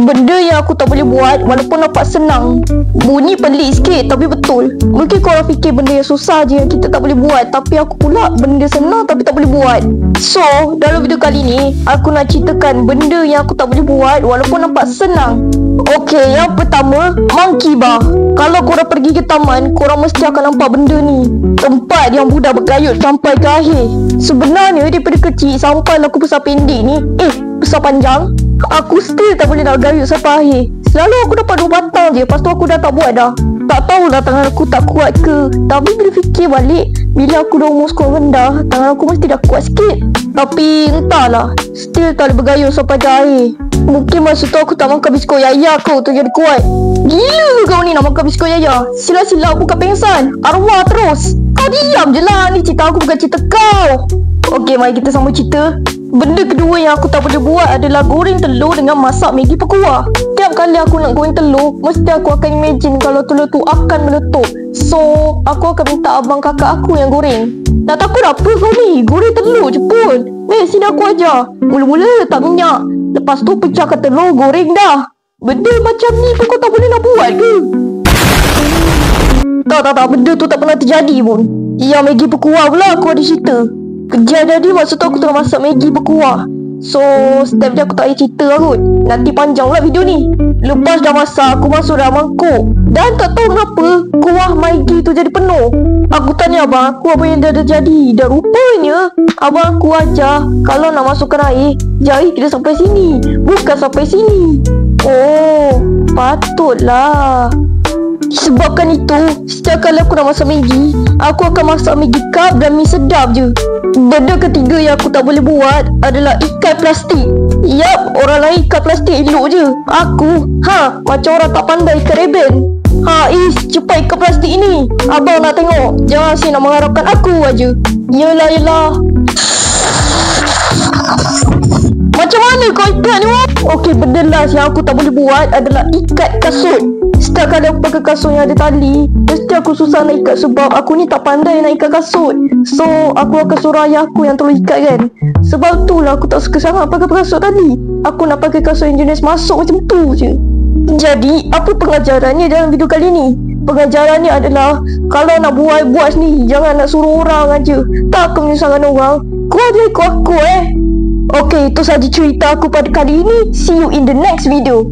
Benda yang aku tak boleh buat walaupun nampak senang. Bunyi pelik sikit tapi betul. Mungkin korang fikir benda yang susah je yang kita tak boleh buat, tapi aku pula benda senang tapi tak boleh buat. So, dalam video kali ni aku nak ceritakan benda yang aku tak boleh buat walaupun nampak senang. Okey, yang pertama, monkey bar. Kalau korang pergi ke taman, korang mesti akan nampak benda ni. Tempat yang budak bergayut sampai ke akhir. Sebenarnya daripada kecil sampai aku besar pendek ni, besar panjang, aku still tak boleh nak gayut sampai akhir. Selalu aku dapat 2 batang je, lepas tu aku dah tak buat dah. Tak tahulah tangan aku tak kuat ke. Tapi bila fikir balik, bila aku dah umur sekolah rendah, tangan aku mesti dah kuat sikit. Tapi entahlah, still tak boleh bergayut sampai ke akhir. Mungkin masa tu aku tak makan biskut yaya kau tu jadi kuat. Gila ke kau ni nak makan biskut yaya? Sila-sila buka pengsan. Arwah terus. Kau diam je lah, ni cerita aku bukan cerita kau. Okey, mari kita sambung cerita. Benda kedua yang aku tak boleh buat adalah goreng telur dengan masak Maggi berkuah. Tiap kali aku nak goreng telur, mesti aku akan imagine kalau telur tu akan meletup. So, aku akan minta abang kakak aku yang goreng. Tak takut apa kau ni? Goreng telur je pun. Sini aku ajar. Mula-mula letak minyak, lepas tu pecahkan telur, goreng dah. Benda macam ni pun kau tak boleh nak buat ke? Tak, benda tu tak pernah terjadi pun. Yang Maggi berkuah pula aku ada cerita. Kerja jadi masa tu aku tengah masak Maggi berkuah. So, step je aku tak payah cerita lah kot. Nanti panjang lah video ni. Lepas dah masak, aku masuk dalam mangkuk. Dan tak tahu kenapa kuah Maggi tu jadi penuh. Aku tanya abang aku apa yang dah terjadi. Dan rupanya abang aku ajar kalau nak masukkan air, jari kena sampai sini, bukan sampai sini. Oh, patutlah. Sebabkan itu, setiap kali aku nak masak Maggi, aku akan masak Maggi cup dan mie sedap je. Benda ketiga yang aku tak boleh buat adalah ikat plastik. Yap, orang lain ikat plastik elok je. Aku, macam orang tak pandai ikat reben. Cepat ikat plastik ni. Abang nak tengok. Jangan asyik nak mengharapkan aku aja. Yelah. Macam mana kau ikat ni, Wak? Okey, benda last yang aku tak boleh buat adalah ikat kasut. Setiap kali aku pakai kasut yang ada tali, mesti aku susah nak ikat sebab aku ni tak pandai nak ikat kasut. So, aku akan suruh ayah aku yang tolong ikat kan. Sebab tu lah aku tak suka sangat pakai kasut tali. Aku nak pakai kasut yang jenis masuk macam tu je. Jadi, apa pengajarannya dalam video kali ni? Pengajarannya adalah kalau nak buat sendiri, jangan nak suruh orang aja. Tak akan menyusahkan orang. Kau je ikut aku. Okey, itu sahaja cerita aku pada kali ini. See you in the next video.